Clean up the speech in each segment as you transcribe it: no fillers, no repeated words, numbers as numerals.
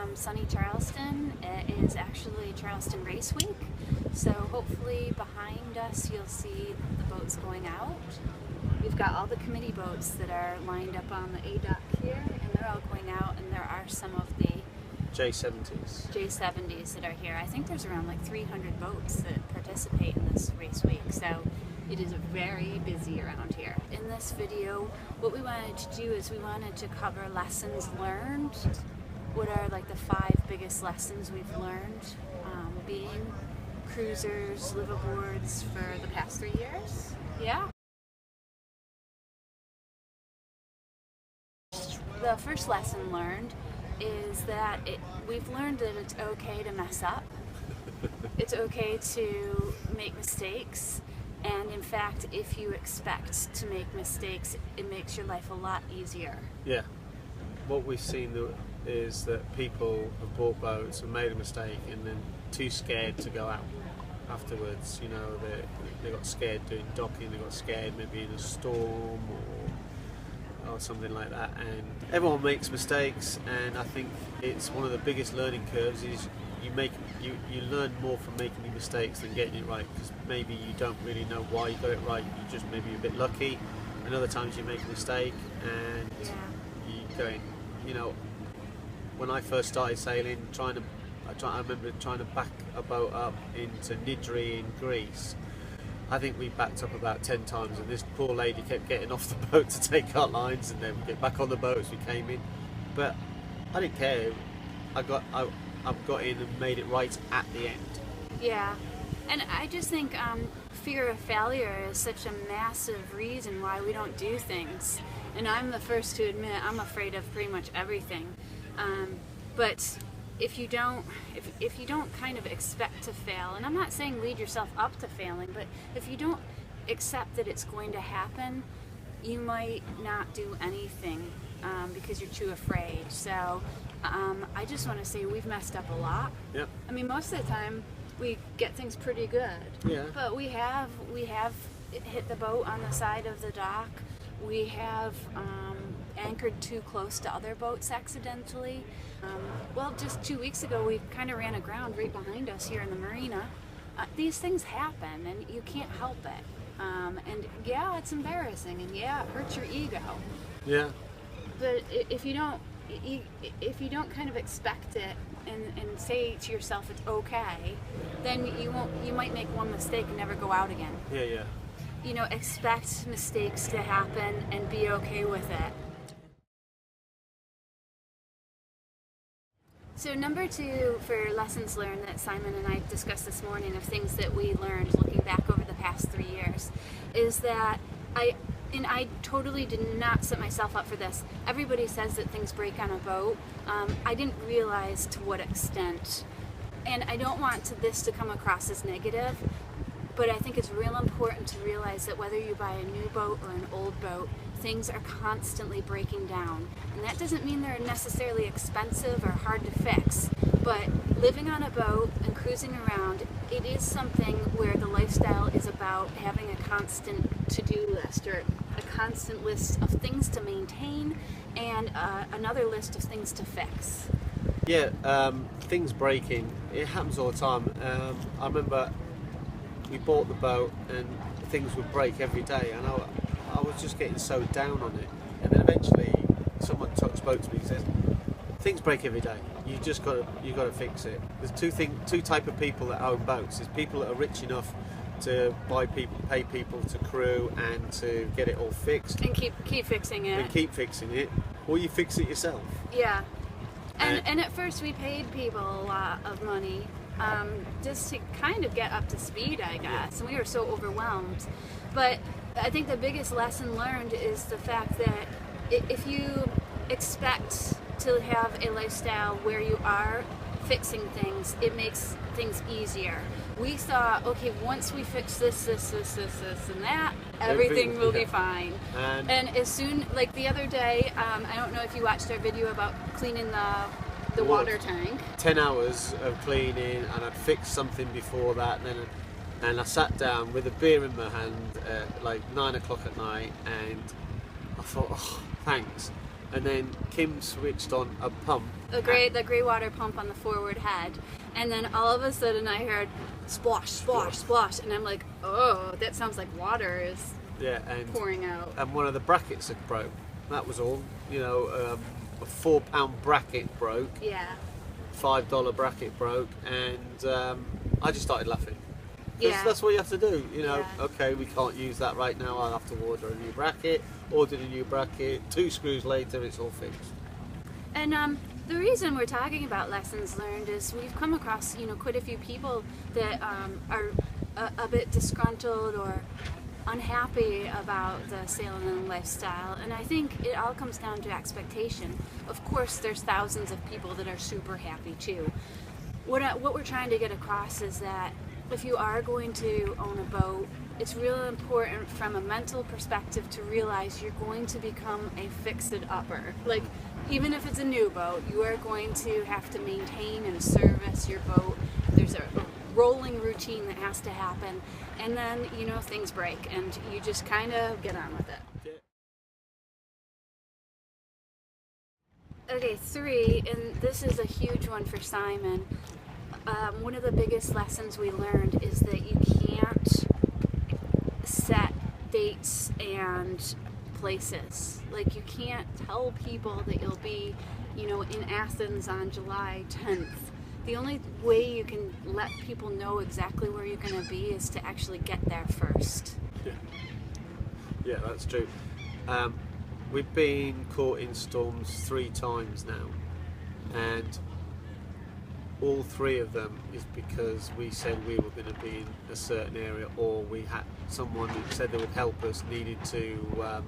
from sunny Charleston. It is actually Charleston Race Week, so hopefully behind us you'll see the boats going out. We've got all the committee boats that are lined up on the A dock here, and they're all going out, and there are some of the J70s that are here. I think there's around like 300 boats that participate in this race week, so it is very busy around here. In this video, what we wanted to do is we wanted to cover lessons learned. What are like the 5 biggest lessons we've learned being cruisers, liveaboards for the past 3 years? Yeah. The first lesson learned is that we've learned that it's okay to mess up. It's okay to make mistakes, and in fact, if you expect to make mistakes, it makes your life a lot easier. Yeah. What we've seen is that people have bought boats and made a mistake and then too scared to go out afterwards. You know, they got scared doing docking, they got scared maybe in a storm or something like that, and everyone makes mistakes, and I think it's one of the biggest learning curves is you learn more from making the mistakes than getting it right, because maybe you don't really know why you got it right, you just maybe a bit lucky, and other times you make a mistake and you going, you know, when I first started sailing, I remember trying to back a boat up into Nidri in Greece. I think we backed up about 10 times, and this poor lady kept getting off the boat to take our lines, and then we get back on the boat as we came in. But I didn't care. I got in and made it right at the end. Yeah, and I just think fear of failure is such a massive reason why we don't do things. And I'm the first to admit I'm afraid of pretty much everything. But if you don't kind of expect to fail, and I'm not saying lead yourself up to failing, but if you don't accept that it's going to happen, you might not do anything because you're too afraid. So I just want to say we've messed up a lot. Yep. I mean, most of the time we get things pretty good. Yeah. But we have hit the boat on the side of the dock. We have anchored too close to other boats accidentally. Well, just 2 weeks ago, we kind of ran aground right behind us here in the marina. These things happen, and you can't help it. And yeah, it's embarrassing, and yeah, it hurts your ego. Yeah. But if you don't kind of expect it and say to yourself it's okay, then you might make one mistake and never go out again. Yeah, yeah. You know, expect mistakes to happen and be okay with it. So number 2 for lessons learned that Simon and I discussed this morning of things that we learned looking back over the past 3 years is that I totally did not set myself up for this. Everybody says that things break on a boat. I didn't realize to what extent. And I don't want this to come across as negative, but I think it's real important to realize that whether you buy a new boat or an old boat, things are constantly breaking down. And that doesn't mean they're necessarily expensive or hard to fix, but living on a boat and cruising around, it is something where the lifestyle is about having a constant to-do list or a constant list of things to maintain and another list of things to fix. Yeah, things breaking, it happens all the time. I remember we bought the boat and things would break every day, and I was just getting so down on it. And then eventually someone spoke to me and says, things break every day. You got to fix it. There's two type of people that own boats. There's people that are rich enough to pay people to crew and to get it all fixed and keep fixing it. Or you fix it yourself. Yeah. And at first we paid people a lot of money just to kind of get up to speed, I guess, and we were so overwhelmed. But I think the biggest lesson learned is the fact that if you expect to have a lifestyle where you are fixing things, it makes things easier. We thought, okay, once we fix this, and that, everything will be fine. And as soon, like the other day, I don't know if you watched our video about cleaning the water tank. 10 hours of cleaning, and I'd fixed something before that, and I sat down with a beer in my hand at like 9 o'clock at night, and I thought, oh, thanks. and then Kim switched on a pump. The grey water pump on the forward head, and then all of a sudden I heard splosh, splosh, splosh, and I'm like, oh, that sounds like water is pouring out. And one of the brackets had broke. That was all. You know, a £4 bracket broke. Yeah. $5 bracket broke, and I just started laughing. Yeah. That's what you have to do. You know, Yeah. okay, we can't use that right now. I'll have to order a new bracket. Ordered a new bracket. 2 screws later, it's all fixed. And the reason we're talking about lessons learned is we've come across, you know, quite a few people that are a bit disgruntled or unhappy about the sailing lifestyle, and I think it all comes down to expectation. Of course, there's thousands of people that are super happy too. What we're trying to get across is that if you are going to own a boat, it's really important from a mental perspective to realize you're going to become a fix-it-upper. Like, even if it's a new boat, you are going to have to maintain and service your boat. There's a rolling routine that has to happen, and then, you know, things break, and you just kind of get on with it. Okay, 3, and this is a huge one for Simon. One of the biggest lessons we learned is that you can't set dates and places. Like, you can't tell people that you'll be, you know, in Athens on July 10th. The only way you can let people know exactly where you're going to be is to actually get there first. Yeah, that's true. We've been caught in storms 3 times now, and all 3 of them is because we said we were going to be in a certain area, or we had someone who said they would help us needed to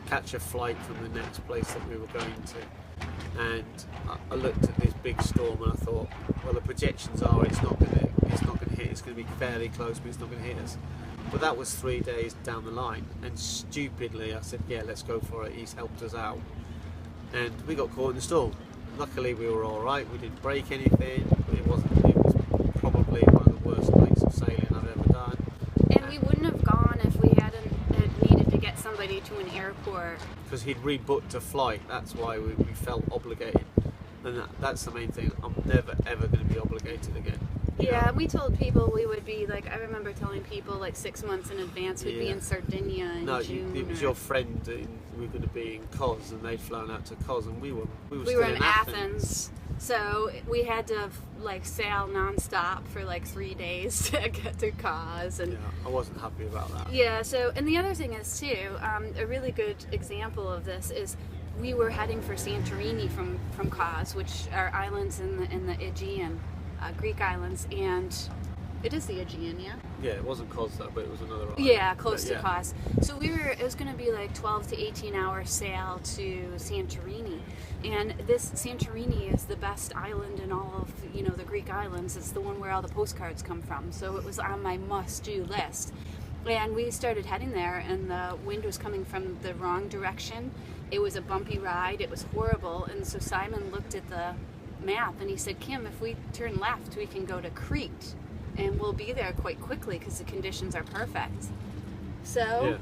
catch a flight from the next place that we were going to. And I looked at this big storm and I thought, well, the projections are it's not going to hit. It's going to be fairly close, but it's not going to hit us. But that was 3 days down the line, and stupidly I said, yeah, let's go for it. He's helped us out, and we got caught in the storm. Luckily, we were all right. We didn't break anything. It was probably one of the worst nights of sailing I've ever done. And we wouldn't have gone if we hadn't needed to get somebody to an airport. Because he'd rebooked a flight. That's why we felt obligated. And that's the main thing. I'm never ever going to be obligated again. Yeah, we told people we would be, like, I remember telling people like 6 months in advance we'd be in Sardinia in June. It was your friend, we were going to be in Kos, and they'd flown out to Kos, and we were still in Athens. So we had to like sail non-stop for like 3 days to get to Kos, and yeah, I wasn't happy about that. Yeah. So, and the other thing is too, a really good example of this is we were heading for Santorini from Kos, which are islands in the Aegean, Greek islands, and it is the Aegean, yeah? Yeah, it wasn't Kos though, but it was another island. Yeah, close to Kos. So it was going to be like 12 to 18 hour sail to Santorini. And this Santorini is the best island in all of, you know, the Greek islands. It's the one where all the postcards come from. So it was on my must-do list. And we started heading there, and the wind was coming from the wrong direction. It was a bumpy ride. It was horrible. And so Simon looked at the map and he said, Kim, if we turn left, we can go to Crete, and we'll be there quite quickly because the conditions are perfect. So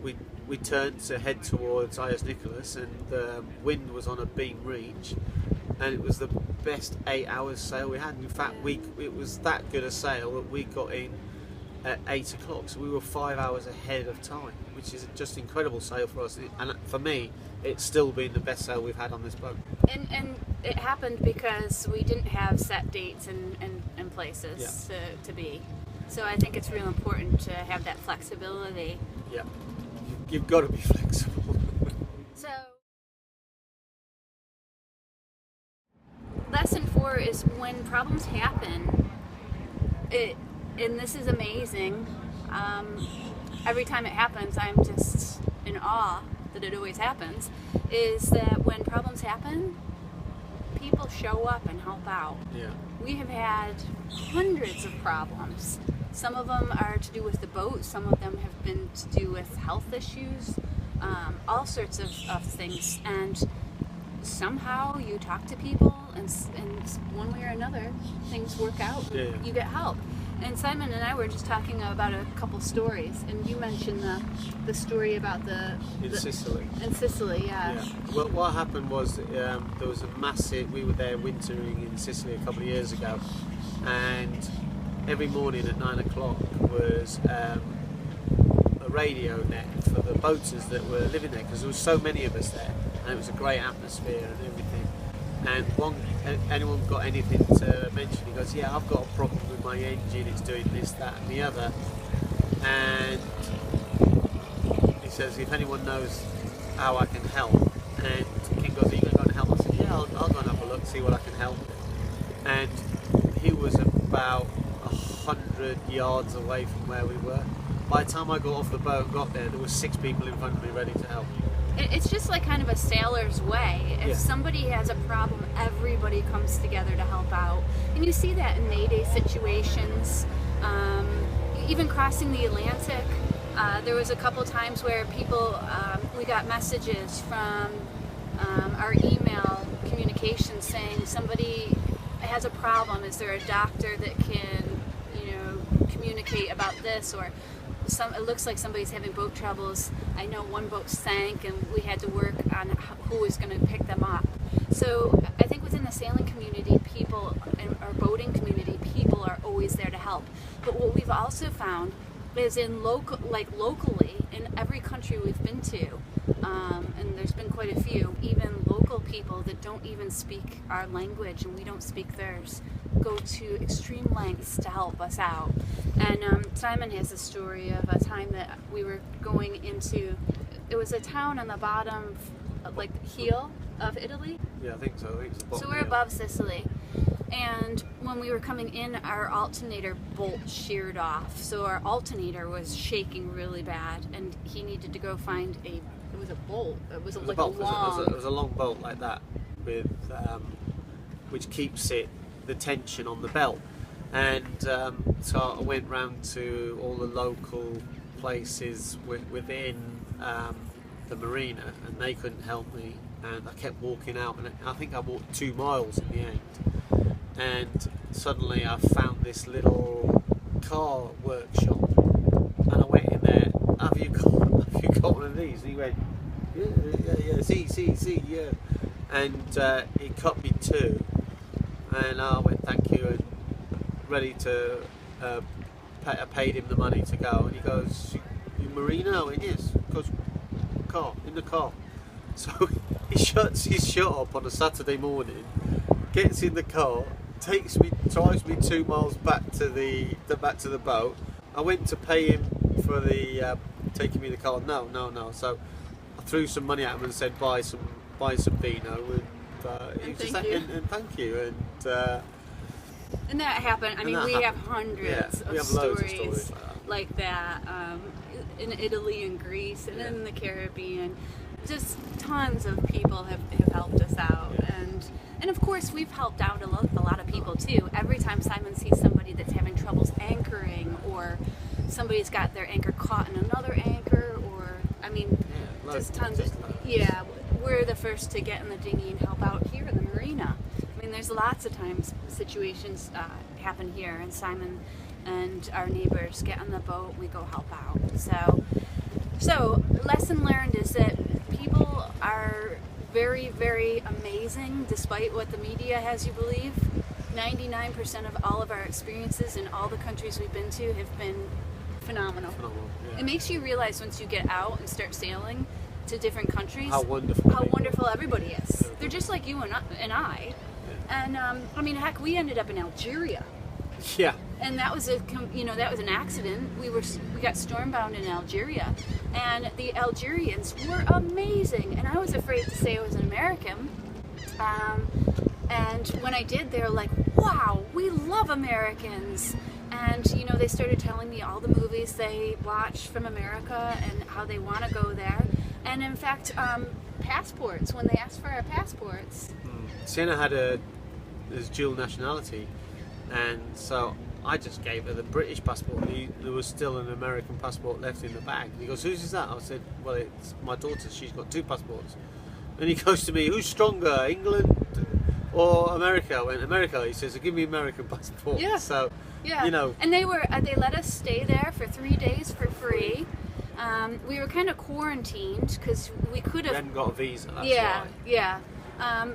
we turned to head towards Ias Nicholas, and the wind was on a beam reach, and it was the best 8 hours sail we had. In fact, it was that good a sail that we got in at 8 o'clock, so we were 5 hours ahead of time, which is just incredible sail for us. And for me, it's still been the best sail we've had on this boat. And it happened because we didn't have set dates and places to be. So I think it's real important to have that flexibility. Yeah, you've got to be flexible. So lesson 4 is when problems happen, and this is amazing. Every time it happens, I'm just in awe that it always happens, is that when problems happen, people show up and help out. Yeah. We have had hundreds of problems. Some of them are to do with the boat, some of them have been to do with health issues, all sorts of things. And somehow you talk to people, and one way or another, things work out, and you get help. And Simon and I were just talking about a couple stories, and you mentioned the story about in Sicily. In Sicily, yeah. Well, what happened was there was a massive. We were there wintering in Sicily a couple of years ago, and every morning at 9 o'clock was a radio net for the boaters that were living there, because there were so many of us there, and it was a great atmosphere and everything. And anyone got anything to mention, he goes, yeah, I've got a problem with my engine, it's doing this, that and the other. And he says, if anyone knows how I can help. And King goes, are you going to go and help? I said, yeah, I'll go and have a look, see what I can help. And he was about 100 yards away from where we were. By the time I got off the boat and got there were 6 people in front of me ready to help. It's just like kind of a sailor's way. If somebody has a problem, everybody comes together to help out. And you see that in Mayday situations, even crossing the Atlantic. There was a couple times where people, we got messages from our email communication saying somebody has a problem. Is there a doctor that can, communicate about this? Or it looks like somebody's having boat troubles. I know one boat sank and we had to work on who was going to pick them up. So I think within the sailing community, people, and our boating community, people are always there to help. But what we've also found is locally, in every country we've been to, and there's been quite a few, even local people that don't even speak our language and we don't speak theirs, go to extreme lengths to help us out. And Simon has a story of a time that we were going into, it was a town on the bottom, heel of Italy. Yeah, I think so. I think it's the bottom. So we're above Sicily. And when we were coming in, our alternator bolt sheared off. So our alternator was shaking really bad, and he needed to go find it was a bolt. It was a long bolt like that, with which keeps the tension on the belt. And so I went round to all the local places within the marina, and they couldn't help me. And I kept walking out, and I think I walked 2 miles in the end. And suddenly I found this little car workshop, and I went in there. Have you got one of these? And he went, yeah, see, yeah. And he cut me 2, and I went, thank you, and ready to I paid him the money to go. And he goes, you marina? I went, yes. He goes, in the car. So he shuts his shop up on a Saturday morning, gets in the car, drives me 2 miles back to the boat. I went to pay him for the taking me the car. No. So I threw some money at him and said, buy some vino, and thank you. And that happened. We have hundreds of stories like that in Italy and Greece and in the Caribbean. Just tons of people have helped us out, and of course we've helped out a lot of people too. Every time Simon sees somebody that's having troubles anchoring, or somebody's got their anchor caught in another anchor, or just tons of we're the first to get in the dinghy and help out here in the marina. There's lots of times situations happen here, and Simon and our neighbors get on the boat, we go help out. So lesson learned is that people are very, very amazing, despite what the media has you believe. 99% of all of our experiences in all the countries we've been to have been phenomenal. It makes you realize once you get out and start sailing to different countries how wonderful everybody is. They're just like you and I. And heck, we ended up in Algeria. Yeah. And that was an accident. We got stormbound in Algeria, and the Algerians were amazing. And I was afraid to say I was an American. And when I did, they were like, "Wow, we love Americans." And they started telling me all the movies they watch from America and how they want to go there. And in fact, passports. When they asked for our passports. Sienna had his dual nationality, and so I just gave her the British passport. There was still an American passport left in the bag. He goes, whose is that? I said, well, it's my daughter's. She's got 2 passports. And he goes to me, who's stronger, England Or America. When America, he says, "Give me American passport." Yeah. So, Yeah. you know. And they let us stay there for 3 days for free. We were kind of quarantined because we could We have. hadn't got a visa. That's Yeah, right. yeah.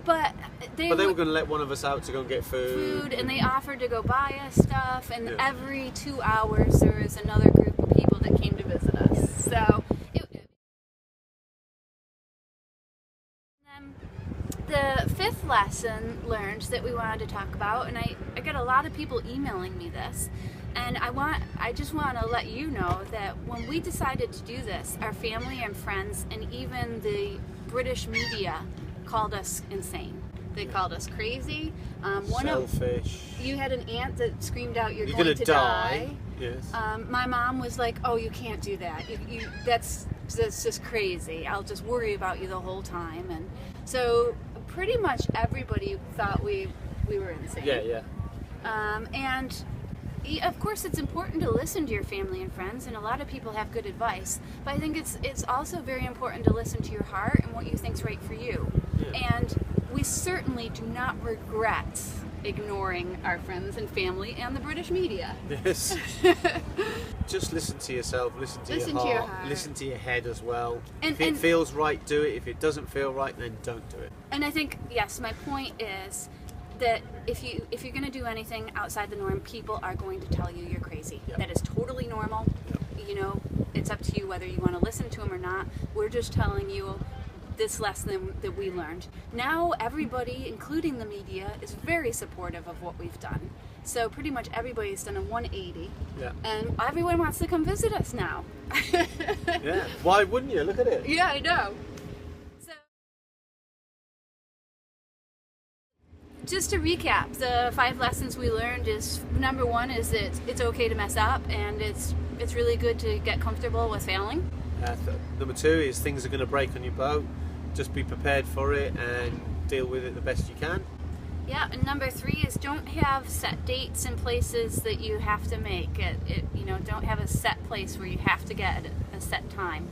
But they were going to let one of us out to go and get food. and they offered to go buy us stuff, and Yeah. every 2 hours there was another group of people that came to visit us. So the fifth lesson learned that we wanted to talk about, and I get a lot of people emailing me this, and I just want to let you know that when we decided to do this, our family and friends and even the British media called us insane. They called us crazy. Selfish. You had an aunt that screamed out, "You're going to die." Yes. My mom was like, "Oh, you can't do that. That's just crazy. I'll just worry about you the whole time." And so pretty much everybody thought we were insane. Yeah. And of course it's important to listen to your family and friends, and a lot of people have good advice, but I think it's also very important to listen to your heart and what you think's right for you. Yeah. And we certainly do not regret ignoring our friends and family and the British media. Yes. Just listen to yourself, listen to your heart, listen to your head as well. And, if it feels right, do it. If it doesn't feel right, then don't do it. And I think, yes, my point is that if you're going to do anything outside the norm, people are going to tell you you're crazy. Yep. That is totally normal. Yep. You know, it's up to you whether you want to listen to them or not. We're just telling you this lesson that we learned. Now everybody, including the media, is very supportive of what we've done. So pretty much everybody's done a 180. Yeah. And everyone wants to come visit us now. Yeah. Why wouldn't you? Look at it. Yeah, I know. So, just to recap, the 5 lessons we learned is, number 1 is that it's okay to mess up, and it's really good to get comfortable with failing. Number 2 is things are going to break on your boat. Just be prepared for it and deal with it the best you can. Yeah, and number 3 is don't have set dates and places that you have to make. Don't have a set place where you have to get a set time.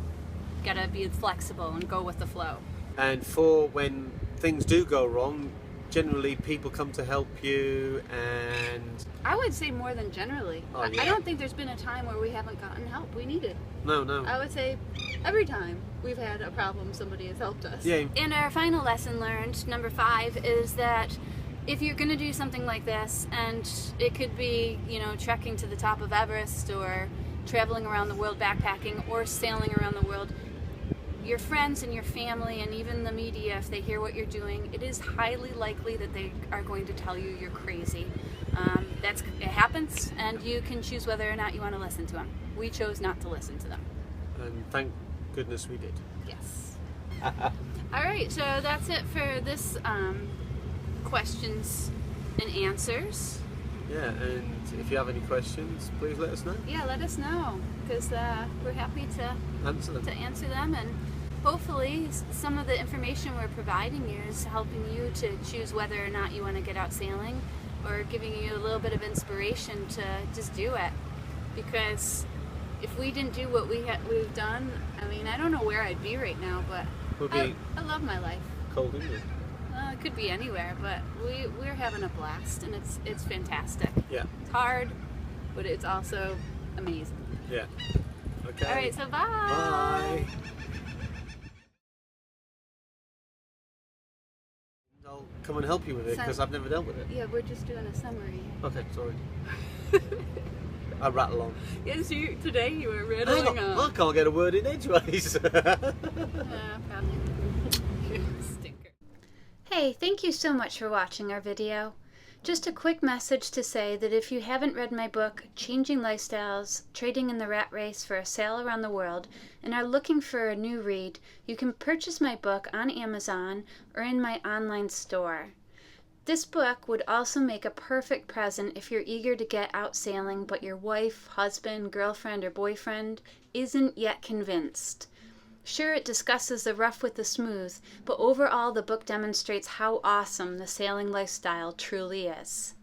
You gotta be flexible and go with the flow. And 4, when things do go wrong, generally people come to help you, and I would say more than generally. Oh, yeah. I don't think there's been a time where we haven't gotten help we needed. No. I would say every time we've had a problem, somebody has helped us. Yeah. And our final lesson learned, number 5, is that if you're going to do something like this, and it could be, trekking to the top of Everest, or traveling around the world backpacking, or sailing around the world, your friends and your family and even the media, if they hear what you're doing, it is highly likely that they are going to tell you you're crazy. It happens, and you can choose whether or not you want to listen to them. We chose not to listen to them. And thank goodness we did. Yes. All right, so that's it for this questions and answers. Yeah, and if you have any questions, please let us know. Yeah, let us know, because we're happy to answer them, and hopefully some of the information we're providing you is helping you to choose whether or not you want to get out sailing, or giving you a little bit of inspiration to just do it. Because if we didn't do what we've done, I don't know where I'd be right now, but I love my life. Cold England. It could be anywhere, but we're having a blast, and it's fantastic. Yeah. It's hard, but it's also amazing. Yeah. Okay. All right, so bye. Bye. I'll come and help you with it, because I've never dealt with it. Yeah, we're just doing a summary. Okay, sorry. I rattle on. Yes, today you were rattling on. I can't get a word in edgeways. Probably. Stinker. Hey, thank you so much for watching our video. Just a quick message to say that if you haven't read my book, Changing Lifestyles, Trading in the Rat Race for a Sail Around the World, and are looking for a new read, you can purchase my book on Amazon or in my online store. This book would also make a perfect present if you're eager to get out sailing, but your wife, husband, girlfriend, or boyfriend isn't yet convinced. Sure, it discusses the rough with the smooth, but overall the book demonstrates how awesome the sailing lifestyle truly is.